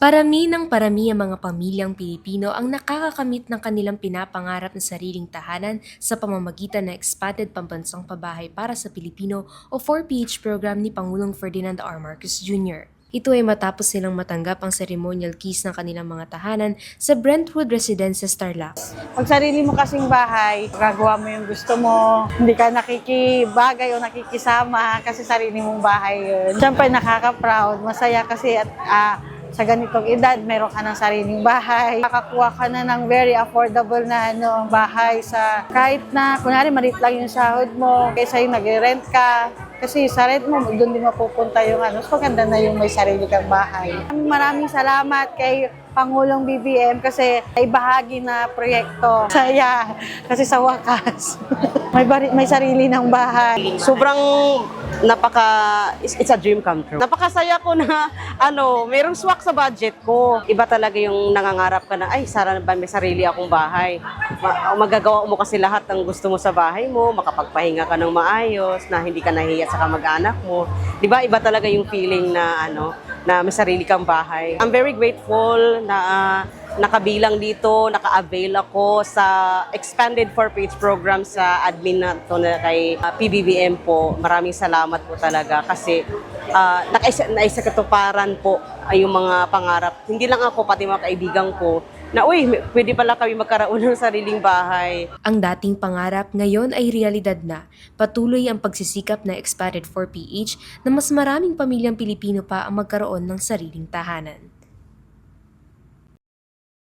Parami ng parami ang mga pamilyang Pilipino ang nakakakamit ng kanilang pinapangarap na sariling tahanan sa pamamagitan ng Expanded Pambansang Pabahay para sa Pilipino o 4PH program ni Pangulong Ferdinand R. Marcos Jr. Ito ay matapos silang matanggap ang ceremonial keys ng kanilang mga tahanan sa Brentwood Residences, Tarlac. Pag sarili mo kasing bahay, gagawa mo yung gusto mo, hindi ka nakikibagay o nakikisama kasi sarili mong bahay yun. Siyempre nakaka-proud, masaya kasi sa ganitong edad, meron ka ng sariling bahay. Makakuha ka na ng very affordable na bahay sa kahit na, kunwari maliit lang yung sahod mo, kaysa yung nag-rent ka. Kasi sa rent mo, doon din mapupunta yung so ganda na yung may sarili kang bahay. Maraming salamat kay Pangulong BBM kasi ay bahagi na proyekto. Saya kasi sa wakas may sarili ng bahay. Sobrang it's a dream come true. Napakasaya ko na merong swak sa budget ko. Iba talaga yung nangangarap ka na, ay, sana ba may sarili akong bahay. Magagawa mo kasi lahat ng gusto mo sa bahay mo, makapagpahinga ka ng maayos, na hindi ka nahiya sa kamag-anak mo. 'Di ba? Iba talaga yung feeling na na may sarili kang bahay. I'm very grateful na nakabilang dito, naka-avail ako sa expanded 4-page program sa admin na to na kay PBBM po. Maraming salamat po talaga kasi naisakatuparan po ay yung mga pangarap. Hindi lang ako, pati mga kaibigan ko na pwede pala kami magkaroon ng sariling bahay. Ang dating pangarap ngayon ay realidad na. Patuloy ang pagsisikap na Expanded 4PH na mas maraming pamilyang Pilipino pa ang magkaroon ng sariling tahanan.